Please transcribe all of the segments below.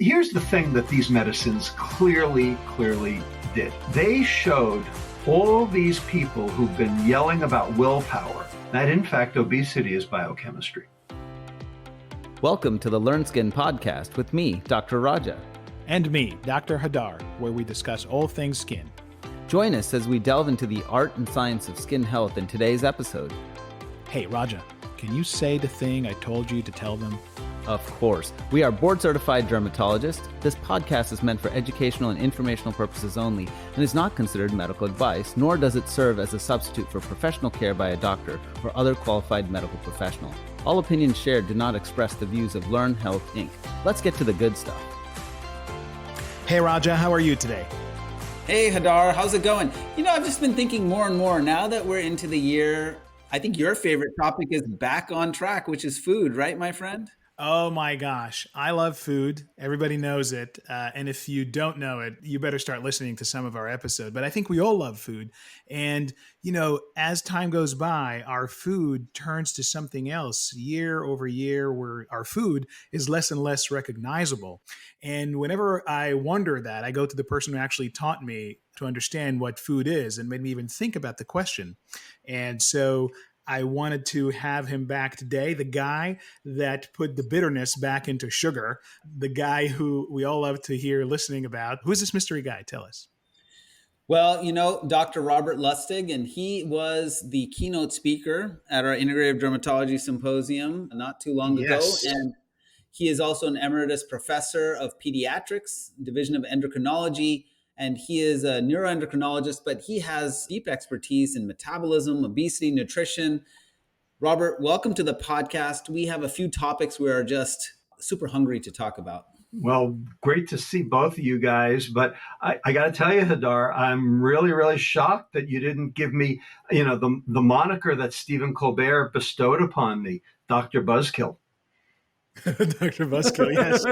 Here's the thing that these medicines clearly did. They showed all these people who've been yelling about willpower that in fact obesity is biochemistry. Welcome to the Learn Skin podcast with me, Dr. Raja. And me, Dr. Hadar, where we discuss all things skin. Join us as we delve into the art and science of skin health in today's episode. Hey, Raja, can you say the thing I told you to tell them? Of course. We are board-certified dermatologists. This podcast is meant for educational and informational purposes only and is not considered medical advice, nor does it serve as a substitute for professional care by a doctor or other qualified medical professional. All opinions shared do not express the views of Learn Health, Inc. Let's get to the good stuff. Hey, Raja, how are you today? Hey, Hadar, how's it going? I've just been thinking more and more now that we're into the year. I think your favorite topic is back on track, which is food, right, my friend? Oh my gosh, I love food. Everybody knows it. And if you don't know it, you better start listening to some of our episodes. But I think we all love food. And, as time goes by, our food turns to something else year over year, where our food is less and less recognizable. And whenever I wonder that, I go to the person who actually taught me to understand what food is and made me even think about the question. And so I wanted to have him back today, the guy that put the bitterness back into sugar, the guy who we all love to hear listening about. Who's this mystery guy? Tell us. Well, Dr. Robert Lustig, and he was the keynote speaker at our integrative dermatology symposium not too long ago. And he is also an Emeritus Professor of Pediatrics, Division of Endocrinology. And he is a neuroendocrinologist, but he has deep expertise in metabolism, obesity, nutrition. Robert, welcome to the podcast. We have a few topics we are just super hungry to talk about. Well, great to see both of you guys. But I got to tell you, Hadar, I'm really shocked that you didn't give me, the moniker that Stephen Colbert bestowed upon me, Dr. Buzzkill. Dr. Buzzkill, yes.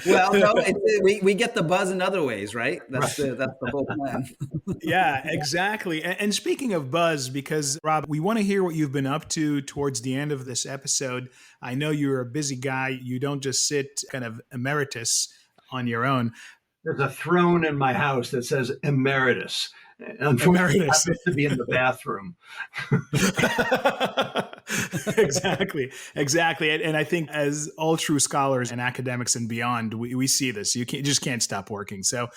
Well, no, we get the buzz in other ways, right? That's the whole plan. Yeah, exactly. And speaking of buzz, because Rob, we want to hear what you've been up to towards the end of this episode. I know you're a busy guy. You don't just sit kind of emeritus on your own. There's a throne in my house that says Emeritus. Unfortunately, I happen to be in the bathroom. Exactly. And I think as all true scholars and academics and beyond, we see this. You just can't stop working. So,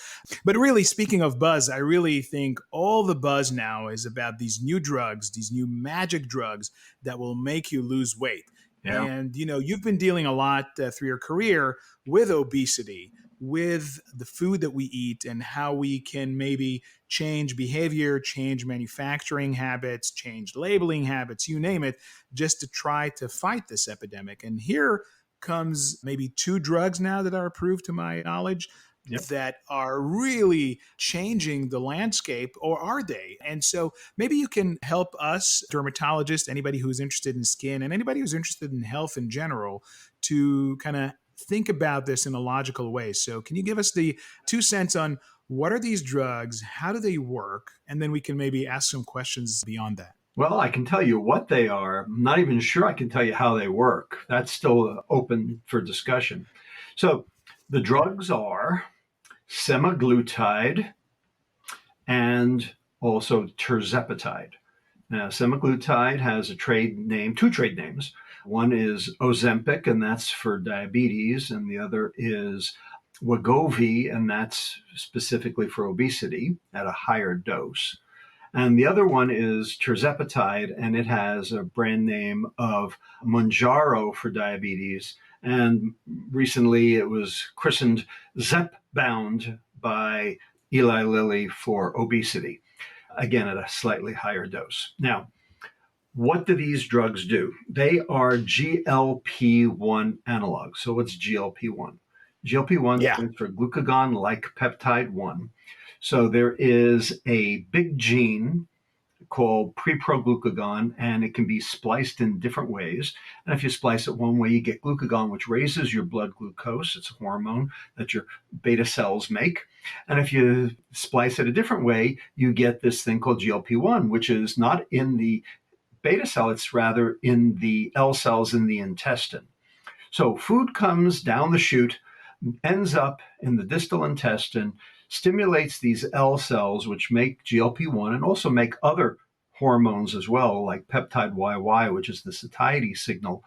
but really, speaking of buzz, I really think all the buzz now is about these new drugs, these new magic drugs that will make you lose weight. Yeah. And, you've been dealing a lot through your career with obesity, with the food that we eat and how we can maybe change behavior, change manufacturing habits, change labeling habits, you name it, just to try to fight this epidemic. And here comes maybe 2 drugs now that are approved to my knowledge. Yep. That are really changing the landscape, or are they? And so maybe you can help us, dermatologists, anybody who's interested in skin and anybody who's interested in health in general, to kind of think about this in a logical way. So can you give us the 2 cents on what are these drugs? How do they work? And then we can maybe ask some questions beyond that. Well, I can tell you what they are. I'm not even sure I can tell you how they work. That's still open for discussion. So the drugs are semaglutide and also tirzepatide. Now, semaglutide has a trade name, 2 trade names. One is Ozempic, and that's for diabetes, and the other is Wegovy, and that's specifically for obesity at a higher dose. And the other one is tirzepatide, and it has a brand name of Mounjaro for diabetes. And recently it was christened Zepbound by Eli Lilly for obesity, again at a slightly higher dose. Now, what do these drugs do? They are GLP-1 analogs. So what's GLP-1? GLP-1 stands for glucagon-like peptide 1. So there is a big gene called preproglucagon, and it can be spliced in different ways. And if you splice it one way, you get glucagon, which raises your blood glucose. It's a hormone that your beta cells make. And if you splice it a different way, you get this thing called GLP-1, which is not in the beta cell, it's rather in the L cells in the intestine. So food comes down the chute, ends up in the distal intestine, stimulates these L cells, which make GLP-1 and also make other hormones as well, like peptide YY, which is the satiety signal.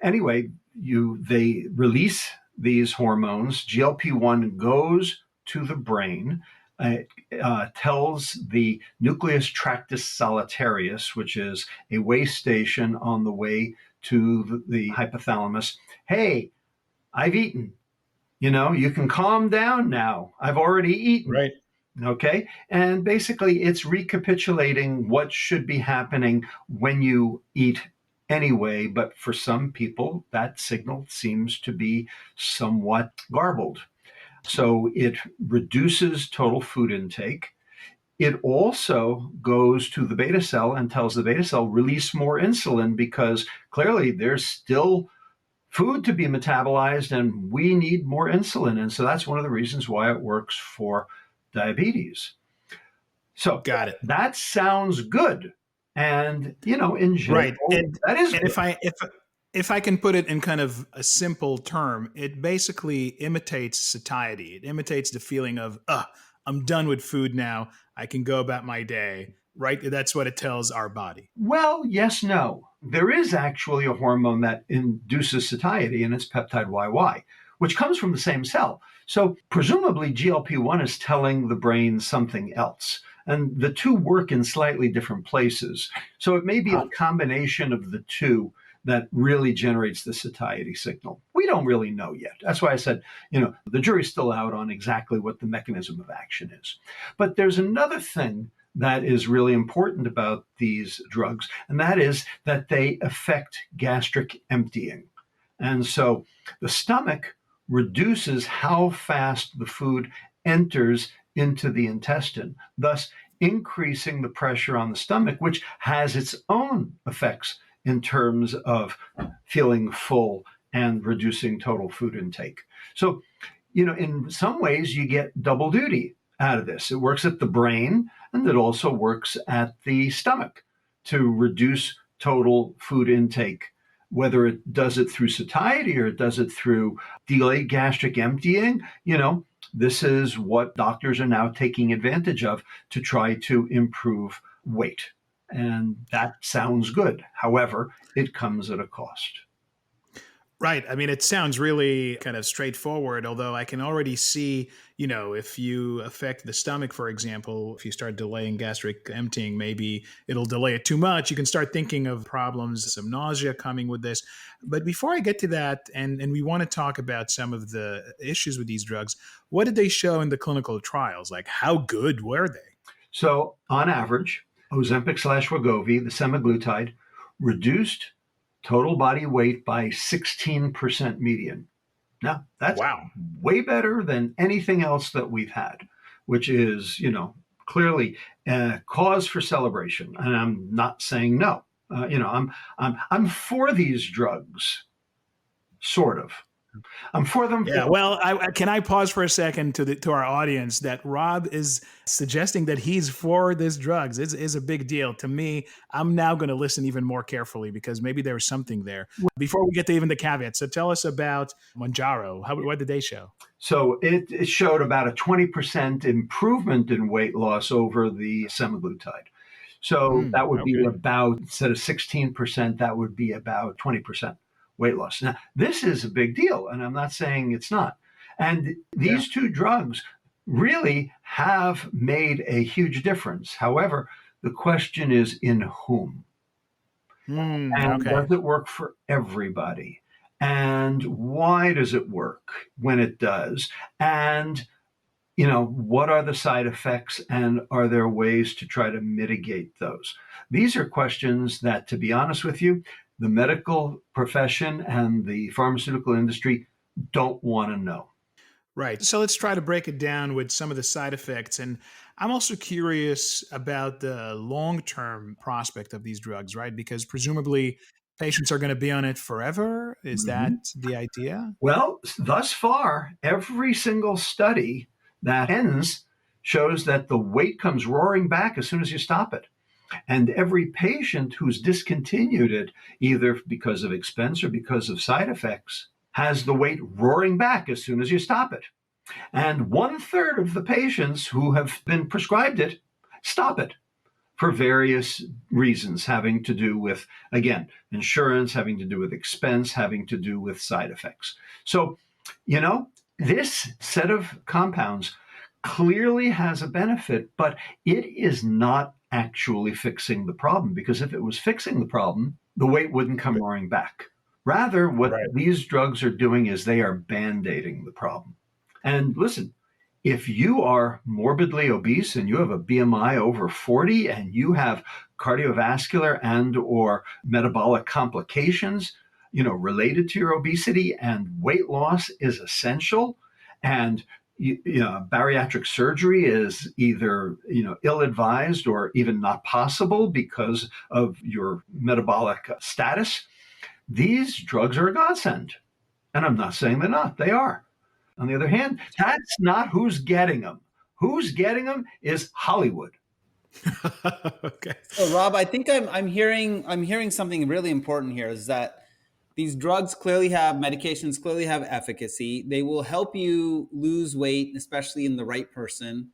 Anyway, they release these hormones. GLP-1 goes to the brain. It tells the nucleus tractus solitarius, which is a way station on the way to the hypothalamus, hey, I've eaten. You can calm down now. I've already eaten. Right. Okay. And basically, it's recapitulating what should be happening when you eat anyway. But for some people, that signal seems to be somewhat garbled. So it reduces total food intake. It also goes to the beta cell and tells the beta cell release more insulin because clearly there's still food to be metabolized and we need more insulin. And so that's one of the reasons why it works for diabetes. So got it. That sounds good. And, in general, right. And, that is and good. if I can put it in kind of a simple term, it basically imitates satiety. It imitates the feeling of, I'm done with food now. I can go about my day, right? That's what it tells our body. Well, yes, no. There is actually a hormone that induces satiety, and it's peptide YY, which comes from the same cell. So presumably GLP-1 is telling the brain something else. And the two work in slightly different places. So it may be a combination of the two that really generates the satiety signal. We don't really know yet. That's why I said, the jury's still out on exactly what the mechanism of action is. But there's another thing that is really important about these drugs, and that is that they affect gastric emptying. And so the stomach reduces how fast the food enters into the intestine, thus increasing the pressure on the stomach, which has its own effects in terms of feeling full and reducing total food intake. So, in some ways, you get double duty out of this. It works at the brain and it also works at the stomach to reduce total food intake, whether it does it through satiety or it does it through delayed gastric emptying. This is what doctors are now taking advantage of to try to improve weight. And that sounds good. However, it comes at a cost. Right. I mean, it sounds really kind of straightforward, although I can already see, if you affect the stomach, for example, if you start delaying gastric emptying, maybe it'll delay it too much. You can start thinking of problems, some nausea coming with this. But before I get to that, and we want to talk about some of the issues with these drugs, what did they show in the clinical trials? Like, how good were they? So on average, Ozempic/Wegovy, the semaglutide, reduced total body weight by 16% median. Now, that's Wow. way better than anything else that we've had, which is, clearly a cause for celebration. And I'm not saying no. I'm for these drugs, sort of. I'm for them. Yeah, well, can I pause for a second to our audience that Rob is suggesting that he's for this drugs is a big deal. To me, I'm now going to listen even more carefully because maybe there was something there. Before we get to even the caveats, so tell us about Mounjaro. What did they show? So it showed about a 20% improvement in weight loss over the semaglutide. So that would be about, instead of 16%, that would be about 20% weight loss. Now, this is a big deal, and I'm not saying it's not. And these two drugs really have made a huge difference. However, the question is in whom? And does it work for everybody? And why does it work when it does? And what are the side effects and are there ways to try to mitigate those? These are questions that, to be honest with you, the medical profession and the pharmaceutical industry don't want to know. Right. So let's try to break it down with some of the side effects. And I'm also curious about the long-term prospect of these drugs, right? Because presumably patients are going to be on it forever. Is that the idea? Well, thus far, every single study that ends shows that the weight comes roaring back as soon as you stop it. And every patient who's discontinued it, either because of expense or because of side effects, has the weight roaring back as soon as you stop it. And 1/3 of the patients who have been prescribed it stop it for various reasons having to do with, again, insurance, having to do with expense, having to do with side effects. So, this set of compounds clearly has a benefit, but it is not actually fixing the problem, because if it was fixing the problem, the weight wouldn't come roaring back. Rather, what these drugs are doing is they are band-aiding the problem. And listen, if you are morbidly obese and you have a BMI over 40 and you have cardiovascular and or metabolic complications, related to your obesity, and weight loss is essential, and bariatric surgery is either ill-advised or even not possible because of your metabolic status, these drugs are a godsend. And I'm not saying they're not, they are. On the other hand, that's not who's getting them. Who's getting them is Hollywood. Okay. So Rob, I think I'm hearing something really important here, is that these drugs medications clearly have efficacy. They will help you lose weight, especially in the right person.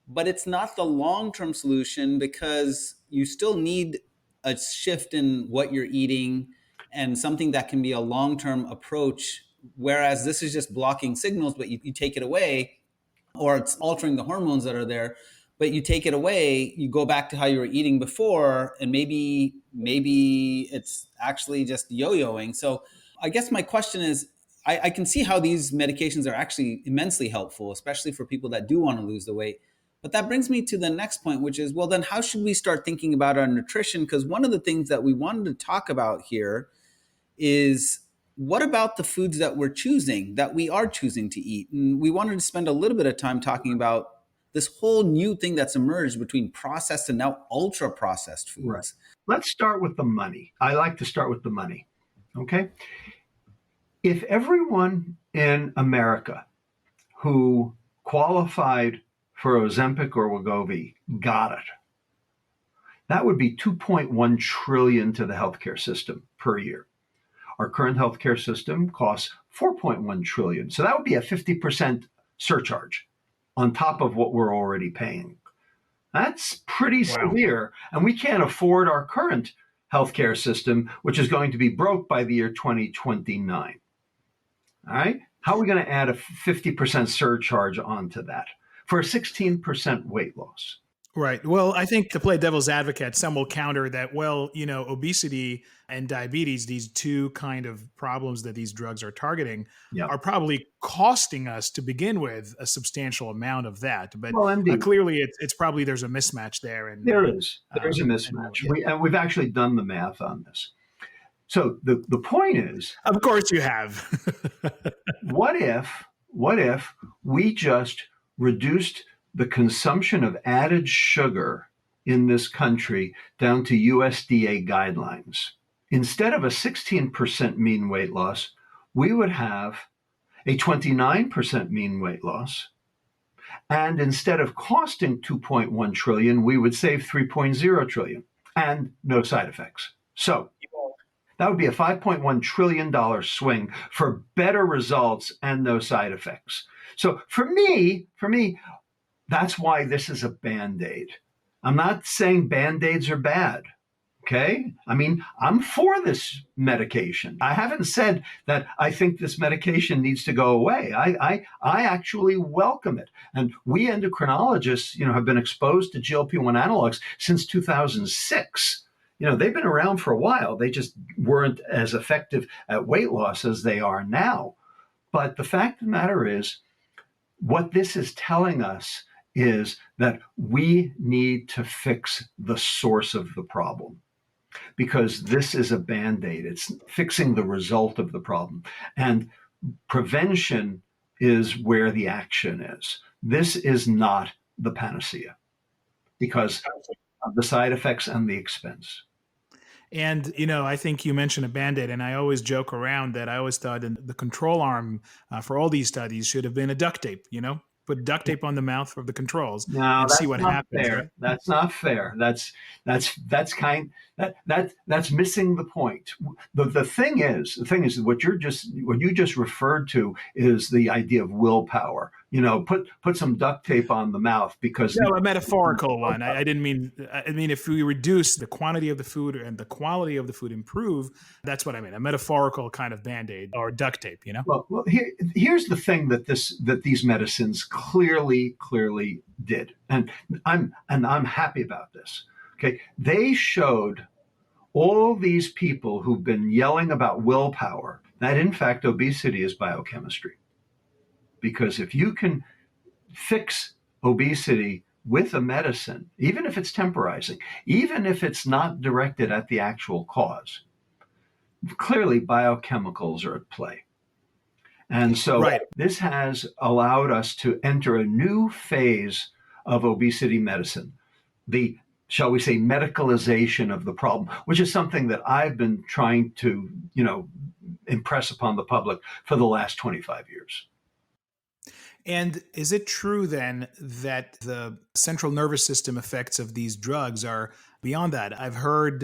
But it's not the long-term solution, because you still need a shift in what you're eating and something that can be a long-term approach. Whereas this is just blocking signals, but you take it away, or it's altering the hormones that are there, but you take it away, you go back to how you were eating before, and maybe it's actually just yo-yoing. So I guess my question is, I can see how these medications are actually immensely helpful, especially for people that do want to lose the weight. But that brings me to the next point, which is, well, then how should we start thinking about our nutrition? Because one of the things that we wanted to talk about here is, what about the foods that we are choosing to eat? And we wanted to spend a little bit of time talking about this whole new thing that's emerged between processed and now ultra processed foods. Right. Let's start with the money. I like to start with the money. Okay. If everyone in America who qualified for Ozempic or Wegovy got it, that would be $2.1 trillion to the healthcare system per year. Our current healthcare system costs $4.1 trillion. So that would be a 50% surcharge on top of what we're already paying. That's pretty severe. And we can't afford our current healthcare system, which is going to be broke by the year 2029. All right. How are we going to add a 50% surcharge onto that for a 16% weight loss? Right. Well, I think, to play devil's advocate, some will counter that, well, obesity and diabetes, these two kind of problems that these drugs are targeting, are probably costing us to begin with a substantial amount of that. But clearly it's probably, there's a mismatch there. And there's a mismatch. We've actually done the math on this. So the point is, of course you have. what if we just reduced the consumption of added sugar in this country down to USDA guidelines? Instead of a 16% mean weight loss, we would have a 29% mean weight loss. And instead of costing $2.1 trillion, we would save $3.0 trillion and no side effects. So that would be a $5.1 trillion swing for better results and no side effects. So for me, that's why this is a Band-Aid. I'm not saying Band-Aids are bad. Okay. I mean, I'm for this medication. I haven't said that I think this medication needs to go away. I actually welcome it. And we endocrinologists, have been exposed to GLP-1 analogs since 2006. They've been around for a while. They just weren't as effective at weight loss as they are now. But the fact of the matter is, what this is telling us is that we need to fix the source of the problem, because this is a Band-Aid. It's fixing the result of the problem. And prevention is where the action is. This is not the panacea because of the side effects and the expense. And, I think you mentioned a Band-Aid, and I always joke around that I always thought the control arm for all these studies should have been a duct tape, put duct tape on the mouth of the controls and see what happens. Fair. Right? That's not fair. That's That's missing the point. The thing is what you just referred to is the idea of willpower. Put some duct tape on the mouth because No, a metaphorical one. I didn't mean. I mean, if we reduce the quantity of the food and the quality of the food improve, that's what I mean. A metaphorical kind of Band-Aid or duct tape. Well, here's the thing that these medicines clearly did, and I'm happy about this. Okay, they showed all these people who've been yelling about willpower that in fact obesity is biochemistry. Because if you can fix obesity with a medicine, even if it's temporizing, even if it's not directed at the actual cause, clearly biochemicals are at play. And so Right. this has allowed us to enter a new phase of obesity medicine, the, shall we say, medicalization of the problem, which is something that I've been trying to, impress upon the public for the last 25 years. And is it true then that the central nervous system effects of these drugs are beyond that? I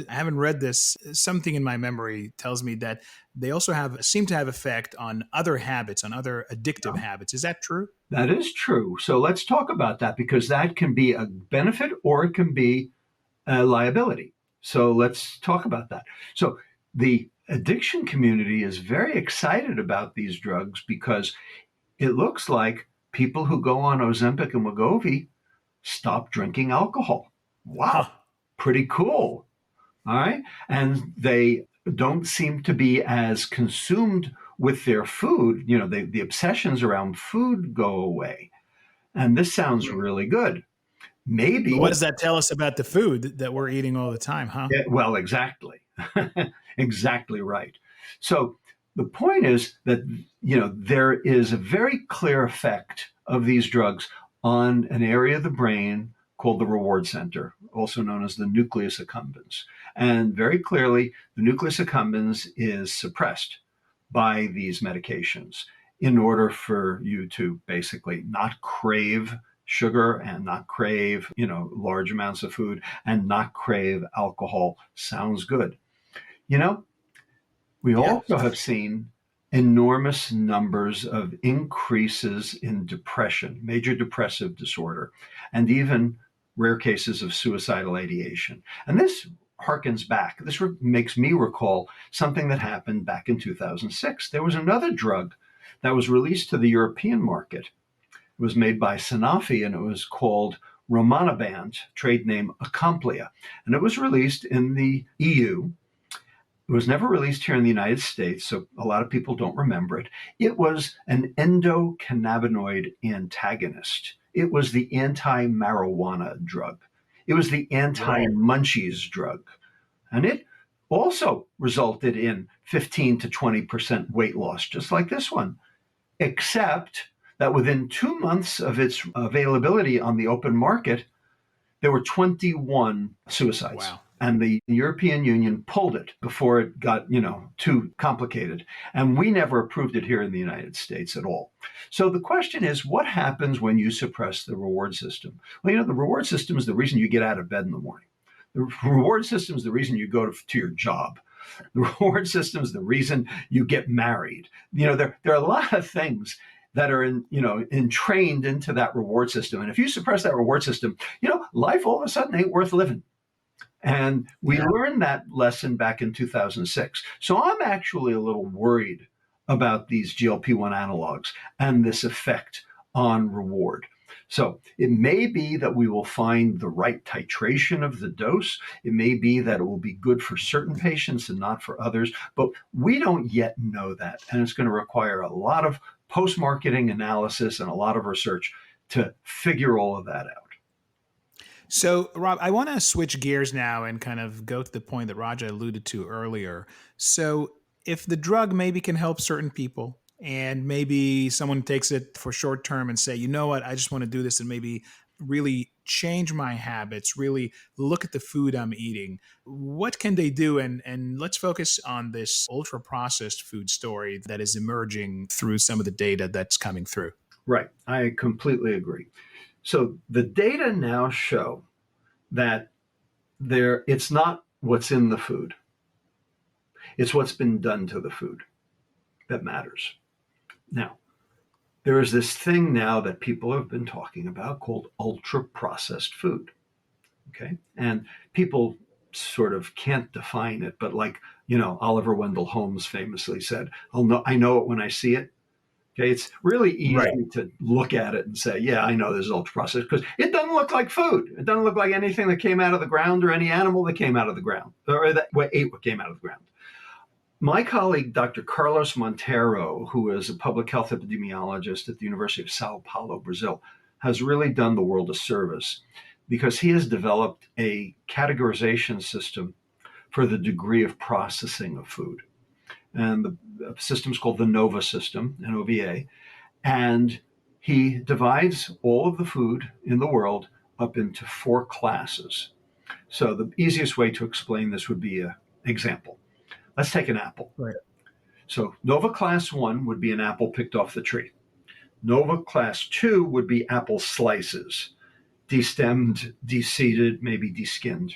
haven't read this, something in my memory tells me that they also seem to have effect on other habits, on other addictive habits. Is that true? That is true. So let's talk about that because that can be a benefit or it can be a liability. So let's talk about that. So the addiction community is very excited about these drugs because it looks like people who go on Ozempic and Wegovy stop drinking alcohol. Wow, pretty cool. All right. And they don't seem to be as consumed with their food. The obsessions around food go away. And this sounds really good. Maybe. But what does that tell us about the food that we're eating all the time, huh? Yeah, well, exactly. Exactly right. So the point is that, there is a very clear effect of these drugs on an area of the brain called the reward center, also known as the nucleus accumbens. And very clearly, the nucleus accumbens is suppressed by these medications in order for you to basically not crave sugar and not crave, large amounts of food and not crave alcohol. Sounds good. We also have seen enormous numbers of increases in depression, major depressive disorder, and even rare cases of suicidal ideation. And this harkens back. This makes me recall something that happened back in 2006. There was another drug that was released to the European market. It was made by Sanofi and it was called Rimonabant, trade name Acomplia. And it was released in the EU. It was never released here in the United States, so a lot of people don't remember it. It was an endocannabinoid antagonist. It was the anti-marijuana drug. It was the anti-munchies drug. And it also resulted in 15 to 20% weight loss, just like this one, except that within 2 months of its availability on the open market, there were 21 suicides. Wow. And the European Union pulled it before it got, too complicated. And we never approved it here in the United States at all. So the question is, what happens when you suppress the reward system? Well, the reward system is the reason you get out of bed in the morning. The reward system is the reason you go to your job. The reward system is the reason you get married. There are a lot of things that are entrained into that reward system. And if you suppress that reward system, life all of a sudden ain't worth living. And we learned that lesson back in 2006. So I'm actually a little worried about these GLP-1 analogs and this effect on reward. So it may be that we will find the right titration of the dose. It may be that it will be good for certain patients and not for others, but we don't yet know that. And it's going to require a lot of post-marketing analysis and a lot of research to figure all of that out. So, Rob, I want to switch gears now and kind of go to the point that Raja alluded to earlier. So, if the drug maybe can help certain people and maybe someone takes it for short term and say, you know what, I just want to do this and maybe really change my habits, really look at the food I'm eating, what can they do? And let's focus on this ultra-processed food story that is emerging through some of the data that's coming through. Right. I completely agree. So the data now show that it's not what's in the food. It's what's been done to the food that matters. Now, there is this thing now that people have been talking about called ultra-processed food. Okay. And people sort of can't define it, but like, Oliver Wendell Holmes famously said, I know it when I see it. Okay. It's really easy to look at it and say, yeah, I know this is ultra processed because it doesn't look like food. It doesn't look like anything that came out of the ground or any animal that came out of the ground or that ate what came out of the ground. My colleague, Dr. Carlos Monteiro, who is a public health epidemiologist at the University of Sao Paulo, Brazil, has really done the world a service because he has developed a categorization system for the degree of processing of food. And the system is called the NOVA system, NOVA. And he divides all of the food in the world up into 4 classes. So the easiest way to explain this would be an example. Let's take an apple. Right. So Nova Class 1 would be an apple picked off the tree. Nova Class 2 would be apple slices, destemmed, deseeded, maybe deskinned.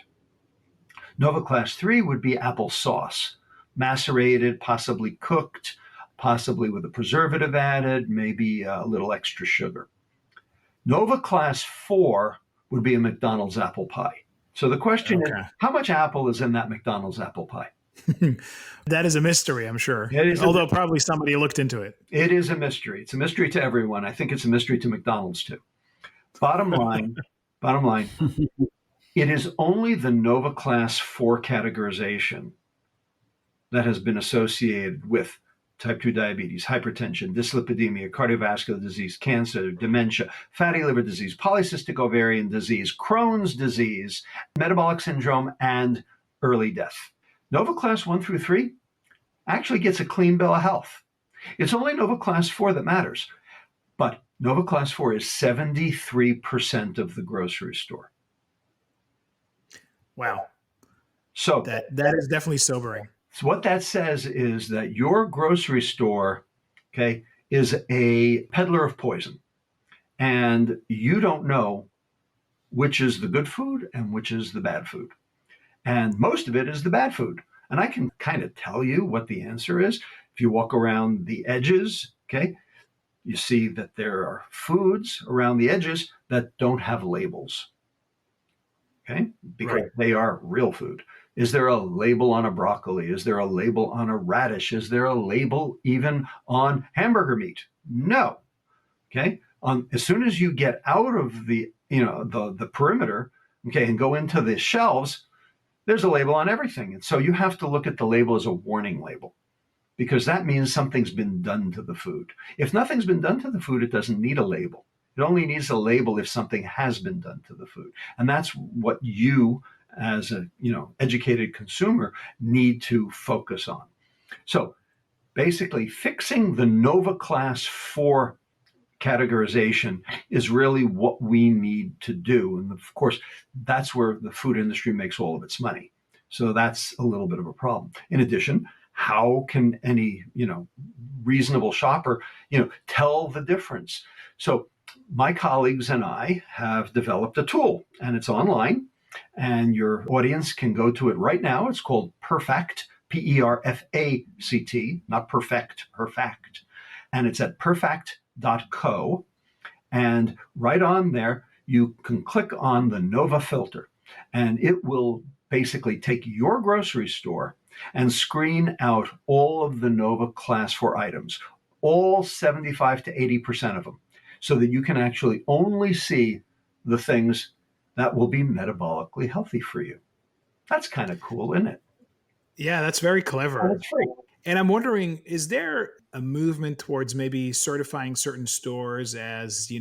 Nova Class 3 would be apple sauce, macerated, possibly cooked, possibly with a preservative added, maybe a little extra sugar. Nova Class 4 would be a McDonald's apple pie. So the question is, how much apple is in that McDonald's apple pie? That is a mystery, I'm sure. Although probably somebody looked into it. It is a mystery. It's a mystery to everyone. I think it's a mystery to McDonald's too. Bottom line, it is only the Nova Class 4 categorization that has been associated with type 2 diabetes, hypertension, dyslipidemia, cardiovascular disease, cancer, dementia, fatty liver disease, polycystic ovarian disease, Crohn's disease, metabolic syndrome, and early death. Nova Class 1 through 3 actually gets a clean bill of health. It's only Nova Class 4 that matters. But Nova Class 4 is 73% of the grocery store. Wow. So that is definitely sobering. So what that says is that your grocery store, okay, is a peddler of poison. And you don't know which is the good food and which is the bad food. And most of it is the bad food. And I can kind of tell you what the answer is. If you walk around the edges, okay, you see that there are foods around the edges that don't have labels, okay, because they are real food. Is there a label on a broccoli? Is there a label on a radish? Is there a label even on hamburger meat? No. Okay. As soon as you get out of the perimeter, okay, and go into the shelves, there's a label on everything. And so you have to look at the label as a warning label, because that means something's been done to the food. If nothing's been done to the food, it doesn't need a label. It only needs a label if something has been done to the food. And that's what you, as a educated consumer, need to focus on. So basically, fixing the Nova Class 4 categorization is really what we need to do. And of course, that's where the food industry makes all of its money. So that's a little bit of a problem. In addition, how can any reasonable shopper tell the difference? So my colleagues and I have developed a tool, and it's online, and your audience can go to it right now. It's called Perfect, PERFACT, not perfect, Perfect. And it's at perfect.co. And right on there, you can click on the Nova filter, and it will basically take your grocery store and screen out all of the Nova Class 4 items, all 75 to 80% of them, so that you can actually only see the things that will be metabolically healthy for you. That's kind of cool, isn't it? Yeah, that's very clever. That's free. And I'm wondering, is there a movement towards maybe certifying certain stores as,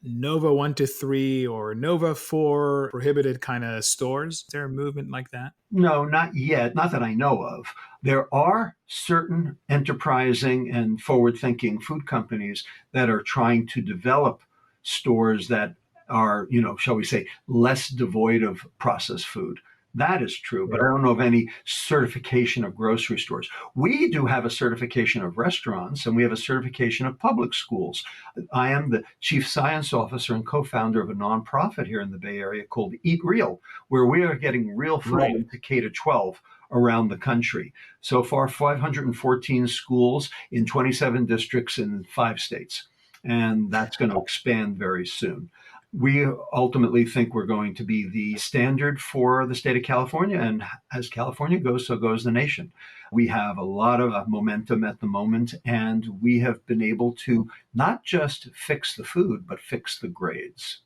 Nova 1 to 3 or Nova 4 prohibited kind of stores? Is there a movement like that? No, not yet. Not that I know of. There are certain enterprising and forward-thinking food companies that are trying to develop stores that are, shall we say, less devoid of processed food. That is true, but I Right. don't know of any certification of grocery stores. We do have a certification of restaurants, and we have a certification of public schools. I am the chief science officer and co-founder of a nonprofit here in the Bay Area called Eat Real, where we are getting real food Right. into K to 12 around the country. So far, 514 schools in 27 districts in 5 states, and that's going to expand very soon. We ultimately think we're going to be the standard for the state of California. And as California goes, so goes the nation. We have a lot of momentum at the moment, and we have been able to not just fix the food, but fix the grades.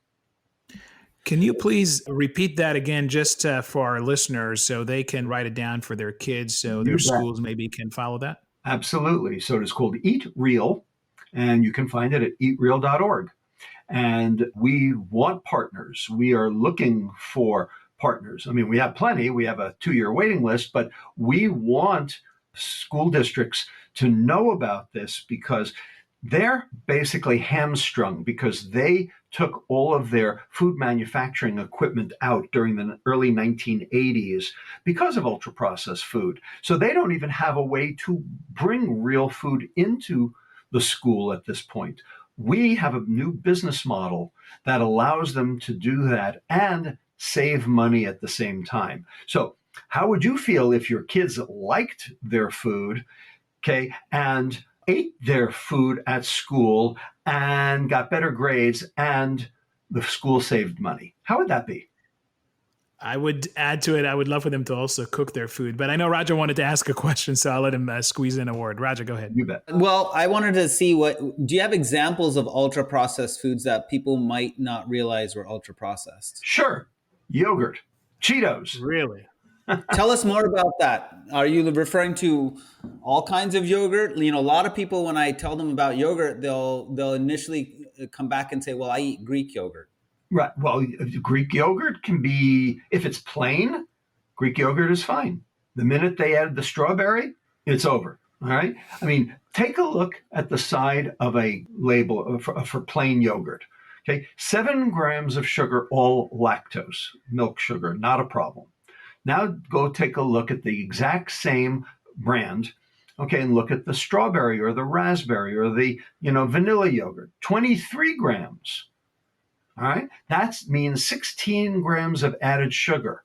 Can you please repeat that again, just for our listeners, so they can write it down for their kids, so You their bet. schools maybe can follow that? Absolutely. So it is called Eat Real, and you can find it at eatreal.org. And we want partners. We are looking for partners. I mean, we have plenty. We have a 2-year waiting list, but we want school districts to know about this because they're basically hamstrung because they took all of their food manufacturing equipment out during the early 1980s because of ultra processed food. So they don't even have a way to bring real food into the school at this point. We have a new business model that allows them to do that and save money at the same time. So, how would you feel if your kids liked their food, okay, and ate their food at school and got better grades and the school saved money? How would that be? I would add to it, I would love for them to also cook their food. But I know Raja wanted to ask a question, so I'll let him squeeze in a word. Raja, go ahead. You bet. Well, I wanted to see do you have examples of ultra processed foods that people might not realize were ultra processed? Sure. Yogurt, Cheetos. Really? Tell us more about that. Are you referring to all kinds of yogurt? You know, a lot of people, when I tell them about yogurt, they'll initially come back and say, well, I eat Greek yogurt. Right. Well, Greek yogurt can be, if it's plain, Greek yogurt is fine. The minute they add the strawberry, it's over. All right. I mean, take a look at the side of a label for plain yogurt. Okay. 7 grams of sugar, all lactose, milk sugar, not a problem. Now go take a look at the exact same brand. Okay. And look at the strawberry or the raspberry or the, vanilla yogurt, 23 grams. All right. That means 16 grams of added sugar.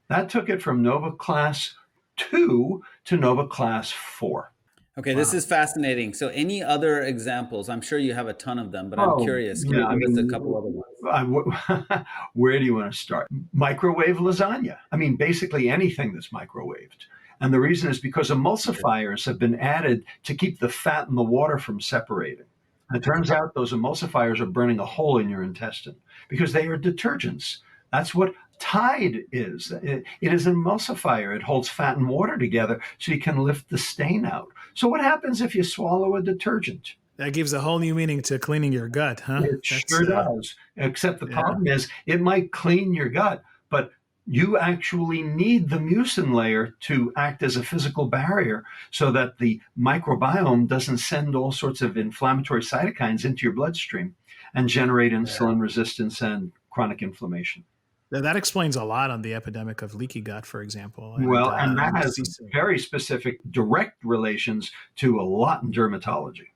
That took it from Nova Class 2 to Nova Class 4. Okay, This is fascinating. So any other examples? I'm sure you have a ton of them, but I'm curious. Can Yeah, you give us a couple other ones? Where do you want to start? Microwave lasagna. I mean, basically anything that's microwaved. And the reason is because emulsifiers have been added to keep the fat and the water from separating. And it turns out those emulsifiers are burning a hole in your intestine because they are detergents. That's what Tide is. It is an emulsifier. It holds fat and water together so you can lift the stain out. So what happens if you swallow a detergent? That gives a whole new meaning to cleaning your gut, huh? It sure does. Except the problem is it might clean your gut, but you actually need the mucin layer to act as a physical barrier so that the microbiome doesn't send all sorts of inflammatory cytokines into your bloodstream and generate insulin resistance and chronic inflammation. That explains a lot on the epidemic of leaky gut, for example. And that has very specific direct relations to a lot in dermatology.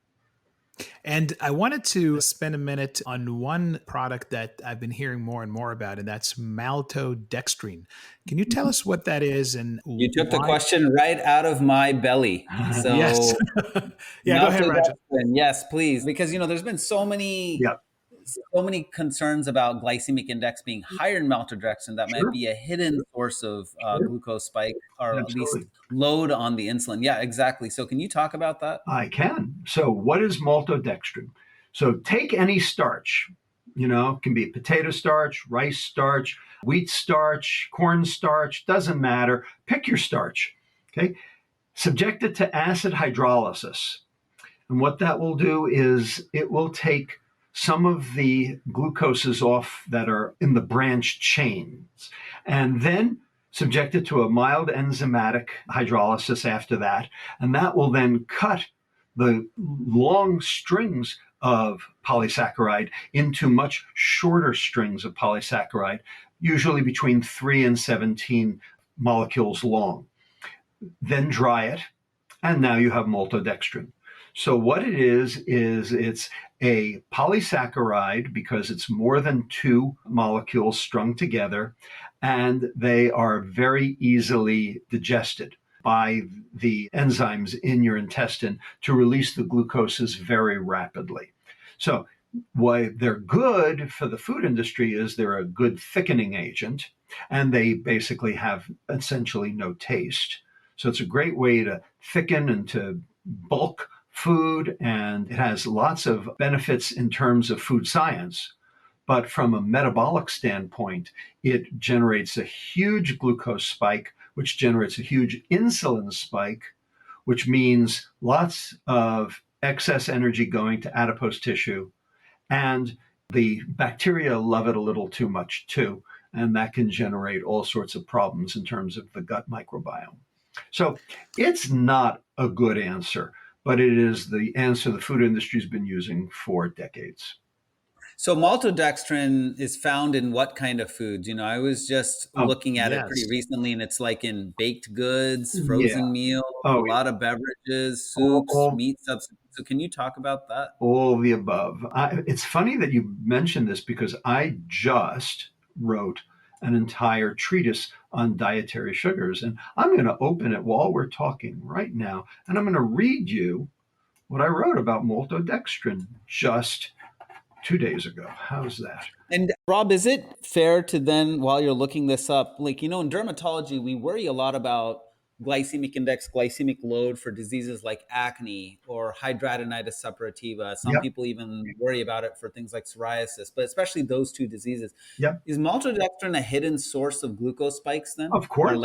And I wanted to spend a minute on one product that I've been hearing more and more about, and that's maltodextrin. Can you tell us what that is? And you took the question right out of my belly. So yes. Yeah, go ahead, Raja. Yes, please. Because, there's been so many concerns about glycemic index being higher in maltodextrin that might be a hidden source of glucose spike or at least load on the insulin. Yeah, exactly. So can you talk about that? I can. So what is maltodextrin? So take any starch, it can be potato starch, rice starch, wheat starch, corn starch, doesn't matter. Pick your starch, okay? Subject it to acid hydrolysis. And what that will do is it will take some of the glucoses off that are in the branched chains, and then subject it to a mild enzymatic hydrolysis after that. And that will then cut the long strings of polysaccharide into much shorter strings of polysaccharide, usually between 3 and 17 molecules long. Then dry it, and now you have maltodextrin. So what it is it's a polysaccharide because it's more than 2 molecules strung together, and they are very easily digested by the enzymes in your intestine to release the glucoses very rapidly. So why they're good for the food industry is they're a good thickening agent, and they basically have essentially no taste. So it's a great way to thicken and to bulk food, and it has lots of benefits in terms of food science. But from a metabolic standpoint, it generates a huge glucose spike, which generates a huge insulin spike, which means lots of excess energy going to adipose tissue. And the bacteria love it a little too much too. And that can generate all sorts of problems in terms of the gut microbiome. So it's not a good answer, but it is the answer the food industry has been using for decades. So maltodextrin is found in what kind of foods? I was just looking at it pretty recently, and it's like in baked goods, frozen meals, a lot of beverages, soups, meat substitutes. So can you talk about that? All the above. It's funny that you mentioned this because I just wrote an entire treatise on dietary sugars, and I'm going to open it while we're talking right now, and I'm going to read you what I wrote about maltodextrin just 2 days ago. How's that? And Rob, is it fair to then, while you're looking this up, in dermatology, we worry a lot about glycemic index, glycemic load for diseases like acne or hidradenitis suppurativa. Some people even worry about it for things like psoriasis, but especially those two diseases. Is maltodextrin a hidden source of glucose spikes then? Of course.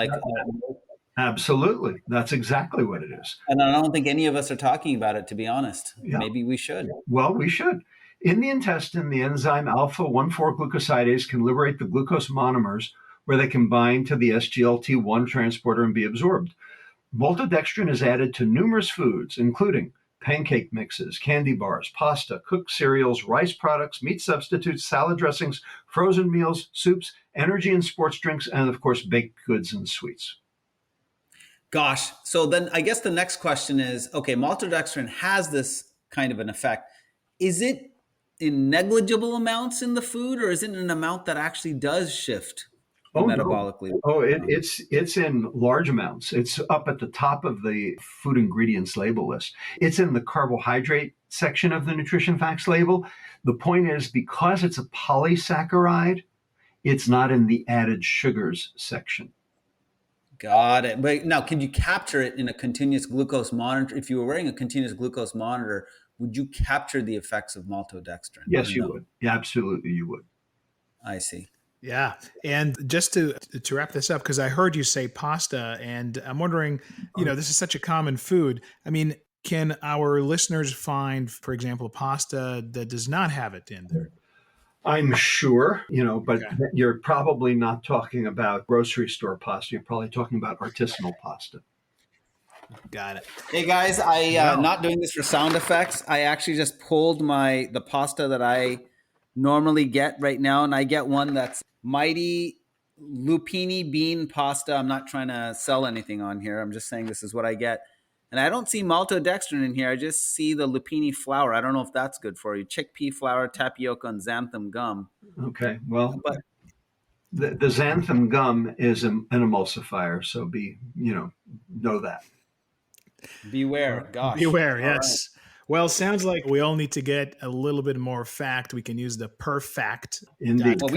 Absolutely. That's exactly what it is. And I don't think any of us are talking about it, to be honest. Maybe we should. Well, we should. In the intestine, the enzyme alpha-1,4-glucosidase can liberate the glucose monomers where they can bind to the SGLT1 transporter and be absorbed. Maltodextrin is added to numerous foods, including pancake mixes, candy bars, pasta, cooked cereals, rice products, meat substitutes, salad dressings, frozen meals, soups, energy and sports drinks, and of course, baked goods and sweets. Gosh. So then I guess the next question is, okay, maltodextrin has this kind of an effect. Is it in negligible amounts in the food, or is it an amount that actually does shift metabolically? No. It's in large amounts. It's up at the top of the food ingredients label list. It's in the carbohydrate section of the nutrition facts label. The point is, because it's a polysaccharide, it's not in the added sugars section. Got it. But now, can you capture it in a continuous glucose monitor? If you were wearing a continuous glucose monitor, would you capture the effects of maltodextrin? Yes, you would. Yeah, absolutely, you would. I see. Yeah. And just to wrap this up, because I heard you say pasta, and I'm wondering, this is such a common food. I mean, can our listeners find, for example, pasta that does not have it in there? I'm sure, but you're probably not talking about grocery store pasta. You're probably talking about artisanal pasta. Got it. Hey guys, not doing this for sound effects. I actually just pulled the pasta that I normally get right now, and I get one that's Mighty Lupini bean pasta. I'm not trying to sell anything on here. I'm just saying this is what I get. And I don't see maltodextrin in here. I just see the lupini flour. I don't know if that's good for you. Chickpea flour, tapioca, and xanthan gum. Okay. Well, but the xanthan gum is an emulsifier, so know that. Beware. Gosh. Beware, yes. Right. Well, sounds like we all need to get a little bit more fact. We can use the perfect. Indeed. Well,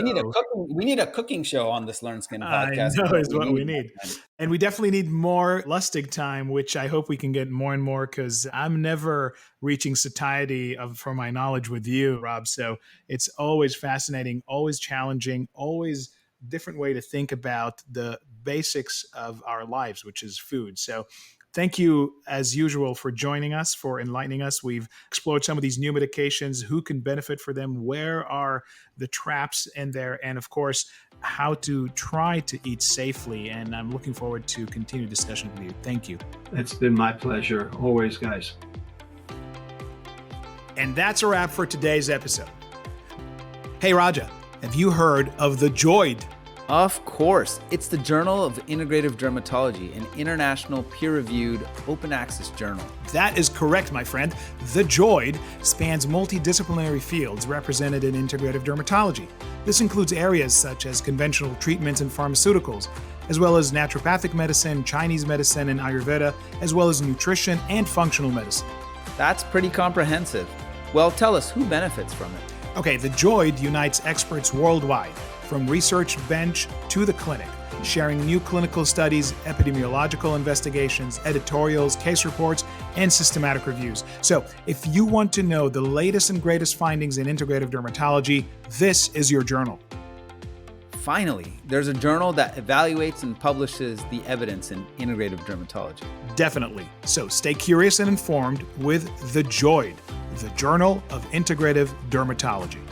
we need a cooking show on this Learn Skin podcast. I know is what we need. And we definitely need more Lustig time, which I hope we can get more and more, because I'm never reaching satiety for my knowledge with you, Rob. So it's always fascinating, always challenging, always different way to think about the basics of our lives, which is food. So thank you, as usual, for joining us, for enlightening us. We've explored some of these new medications, who can benefit from them, where are the traps in there, and of course, how to try to eat safely. And I'm looking forward to continued discussion with you. Thank you. It's been my pleasure. Always, guys. And that's a wrap for today's episode. Hey, Raja, have you heard of the Joyd Of course, it's the Journal of Integrative Dermatology, an international peer-reviewed open access journal. That is correct, my friend. The JOID spans multidisciplinary fields represented in integrative dermatology. This includes areas such as conventional treatments and pharmaceuticals, as well as naturopathic medicine, Chinese medicine, and Ayurveda, as well as nutrition and functional medicine. That's pretty comprehensive. Well, tell us, who benefits from it? Okay, the JOID unites experts worldwide, from research bench to the clinic, sharing new clinical studies, epidemiological investigations, editorials, case reports, and systematic reviews. So, if you want to know the latest and greatest findings in integrative dermatology, this is your journal. Finally, there's a journal that evaluates and publishes the evidence in integrative dermatology. Definitely. So stay curious and informed with the JOID, the Journal of Integrative Dermatology.